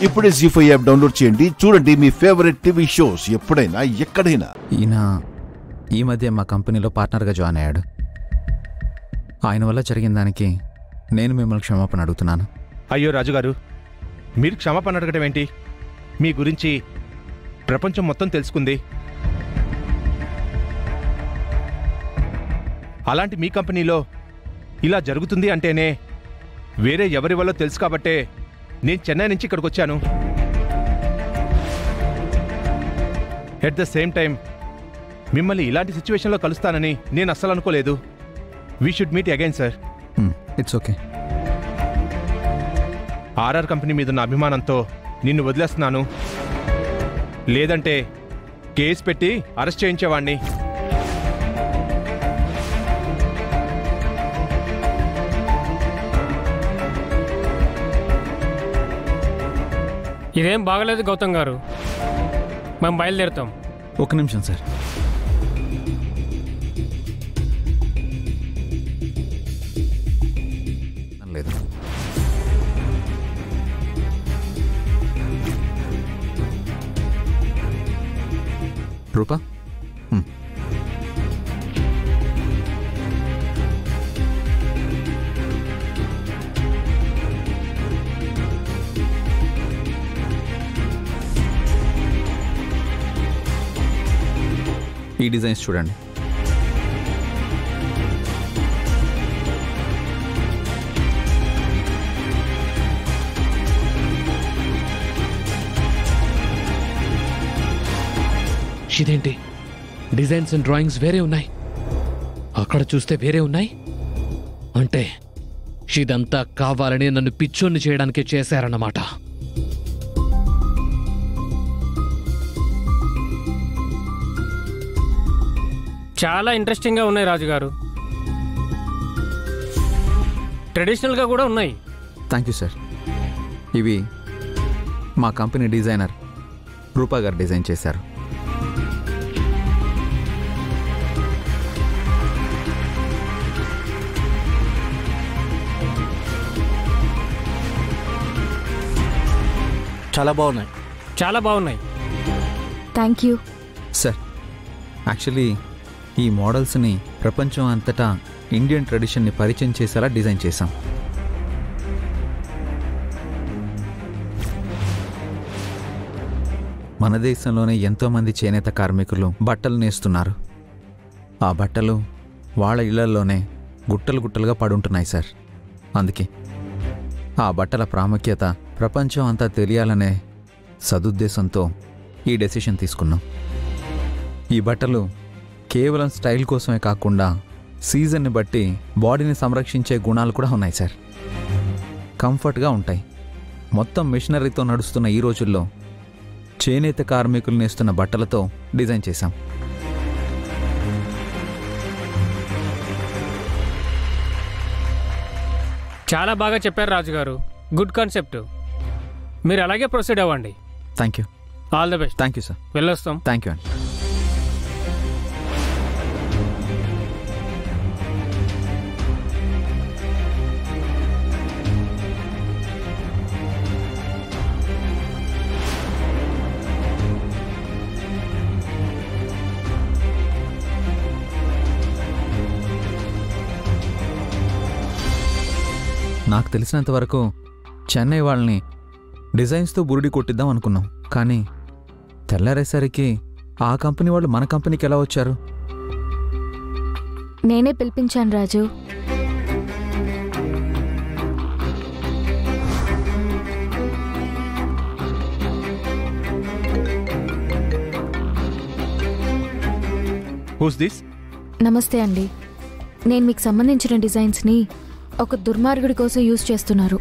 ఇప్పుడే జీ5 app download చేయండి. చూడండి మీ ఫేవరెట్ టీవీ షోస్ ఎప్పుడైనా ఎక్కడైనా. ఈయన ఈ మధ్య మా కంపెనీలో పార్ట్నర్గా జాయిన్ అయ్యాడు. ఆయన వల్ల జరిగిన దానికి నేను మిమ్మల్ని క్షమాపణ అడుగుతున్నాను. అయ్యో రాజుగారు, మీరు క్షమాపణ అడగడం ఏంటి? మీ గురించి ప్రపంచం మొత్తం తెలుసుకుంది. అలాంటి మీ కంపెనీలో ఇలా జరుగుతుంది అంటేనే వేరే ఎవరి వల్ల తెలుసు కాబట్టే నేను చెన్నై నుంచి ఇక్కడికి వచ్చాను. ఎట్ ద సేమ్ టైం మిమ్మల్ని ఇలాంటి సిచ్యువేషన్లో కలుస్తానని నేను అస్సలు అనుకోలేదు. We should meet again sir. It's okay. RR company మీదున్న అభిమానంతో నిన్ను వదిలేస్తున్నాను. లేదంటే కేసు పెట్టి అరెస్ట్ చేయించేవాణ్ణి. ఇదేం బాగలేదు గౌతమ్ గారు, మేము బయలుదేరుతాం. ఒక నిమిషం సార్. లేదు, రూపా ఈ డిజైన్స్ చూడండి. ఇదేంటి? డిజైన్స్ అండ్ డ్రాయింగ్స్ వేరే ఉన్నాయి, అక్కడ చూస్తే వేరే ఉన్నాయి. అంటే ఇదంతా కావాలని నన్ను పిచ్చోన్ని చేయడానికే చేశారన్నమాట. చాలా ఇంట్రెస్టింగ్గా ఉన్నాయి రాజుగారు, ట్రెడిషనల్గా కూడా ఉన్నాయి. Thank you sir. ఇవి మా కంపెనీ డిజైనర్ రూపా గారు డిజైన్ చేశారు. చాలా బాగున్నాయి. చాలా బాగున్నాయి. Thank you sir. యాక్చువల్లీ ఈ మోడల్స్ని ప్రపంచం అంతటా ఇండియన్ ట్రెడిషన్ని పరిచయం చేసేలా డిజైన్ చేశాం. మన దేశంలోనే ఎంతోమంది చేనేత కార్మికులు బట్టలు నేస్తున్నారు. ఆ బట్టలు వాళ్ళ ఇళ్లలోనే గుట్టలు గుట్టలుగా పడుంటున్నాయి సార్. అందుకే ఆ బట్టల ప్రాముఖ్యత ప్రపంచం అంతా తెలియాలనే సదుద్దేశంతో ఈ డెసిషన్ తీసుకున్నాం. ఈ బట్టలు కేవలం స్టైల్ కోసమే కాకుండా సీజన్ని బట్టి బాడీని సంరక్షించే గుణాలు కూడా ఉన్నాయి సార్. కంఫర్ట్గా ఉంటాయి. మొత్తం మిషనరీతో నడుస్తున్న ఈ రోజుల్లో చేనేత కార్మికులు నేస్తున్న బట్టలతో డిజైన్ చేశాం. చాలా బాగా చెప్పారు రాజుగారు, గుడ్ కాన్సెప్ట్. మీరు అలాగే ప్రొసీడ్ అవ్వండి. Thank you. All the best. Thank you sir. వెళ్ళొస్తాం. థ్యాంక్ యూ అండి. నాకు తెలిసినంత వరకు చెన్నై వాళ్ళని డిజైన్స్తో బురిడి కొట్టిద్దాం అనుకున్నాం. కానీ తెల్లారేసరికి ఆ కంపెనీ వాళ్ళు మన కంపెనీకి ఎలా వచ్చారు? నేనే పిలిపించాను రాజు. Who's this? నమస్తే అండి. నేను మీకు సంబంధించిన డిజైన్స్ని ఒక దుర్మార్గుడి కోసం యూజ్ చేస్తున్నారు.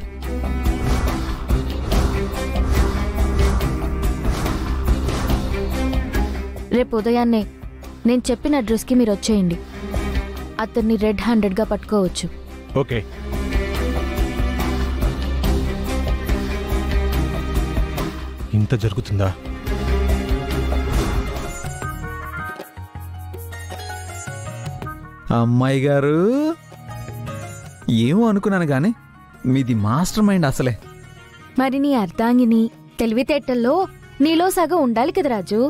రేపు ఉదయాన్నే నేను చెప్పిన అడ్రస్కి మీరు వచ్చేయండి. అతన్ని రెడ్ హ్యాండెడ్గా పట్టుకోవచ్చు. ఓకే. ఇంత జరుగుతుందా? అమ్మాయి గారు, ఏమో అనుకున్నాను కానీ మీది మాస్టర్ మైండ్ అసలే. మరి నీ అర్ధాంగిని తెలివితేటల్లో నీలో సగం ఉండాలి కదా రాజు.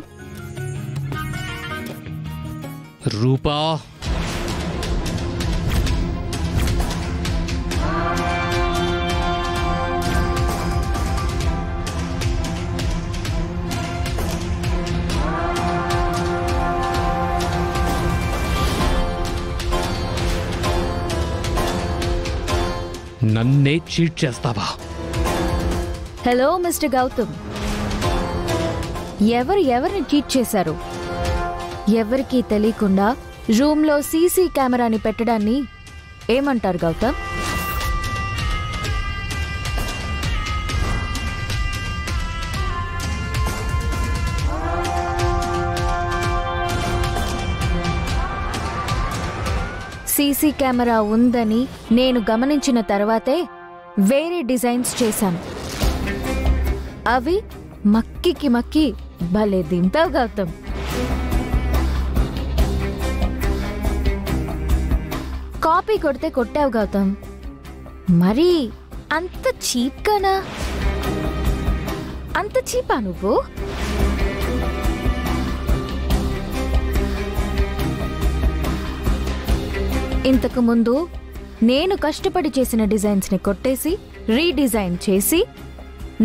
రూపా, నన్నే చీట్ చేస్తావా? హలో మిస్టర్ గౌతమ్, ఎవరిని చీట్ చేశారు? ఎవరికీ తెలియకుండా రూమ్లో సీసీ కెమెరాని పెట్టడాన్ని ఏమంటారు గౌతమ్? సీసీ కెమెరా ఉందని నేను గమనించిన తర్వాతే వేరే డిజైన్స్ చేశాను. అవి మక్కి భలే దింపావు గౌతమ్. కాపీ కొడితే కొట్టావు గౌతమ్, మరి అంత చీప్గానా? అంత చీపా నువ్వు? ఇంతకు ముందు నేను కష్టపడి చేసిన డిజైన్స్ ని కొట్టేసి రీడిజైన్ చేసి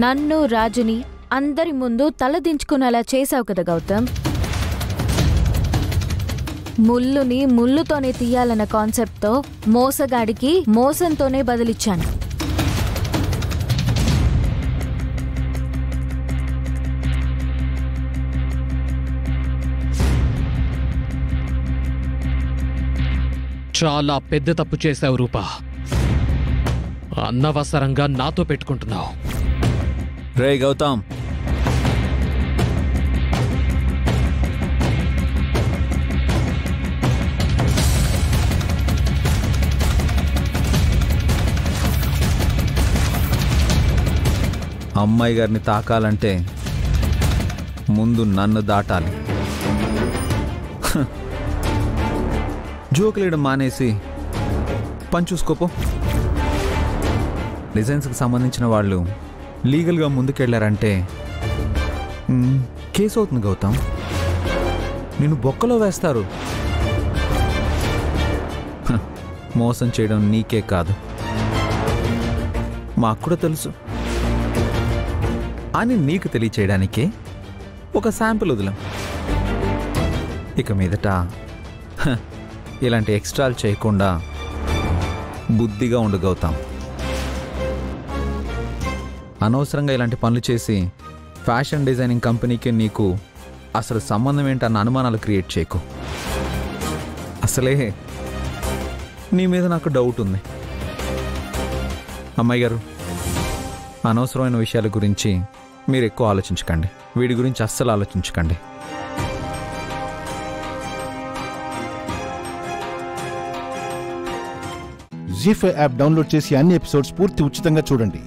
నన్ను రాజుని అందరి ముందు తలదించుకునేలా చేశావు కదా గౌతమ్. ముల్లుని ముల్లుతోనే తీయాలన్న కాన్సెప్ట్తో మోసగాడికి మోసంతోనే బదిలిచ్చాను. చాలా పెద్ద తప్పు చేశావు రూపా. అనవసరంగా నాతో పెట్టుకుంటున్నావు. రే గౌతమ్, అమ్మాయి గారిని తాకాలంటే ముందు నన్ను దాటాలి. జోకులేయడం మానేసి పని చూసుకోపో. డిజైన్స్కి సంబంధించిన వాళ్ళు లీగల్గా ముందుకెళ్ళారంటే కేసు అవుతుంది గౌతమ్. నిన్ను బొక్కలో వేస్తారు. మోసం చేయడం నీకే కాదు, మాకు కూడా తెలుసు. అని నీకు తెలియచేయడానికే ఒక శాంపుల్ వదిలాం. ఇక మీదట ఇలాంటి ఎక్స్ట్రాలు చేయకుండా బుద్ధిగా ఉండగవుతాం. అనవసరంగా ఇలాంటి పనులు చేసి ఫ్యాషన్ డిజైనింగ్ కంపెనీకి నీకు అసలు సంబంధం ఏంటన్న అనుమానాలు క్రియేట్ చేయకు. అసలే నీ మీద నాకు డౌట్ ఉంది. అమ్మాయి గారు, అనవసరమైన విషయాల గురించి మీరు ఎక్కువ ఆలోచించకండి. వీడి గురించి అస్సలు ఆలోచించకండి. జీ5 యాప్ డౌన్లోడ్ చేసి అన్ని ఎపిసోడ్స్ పూర్తి ఉచితంగా చూడండి.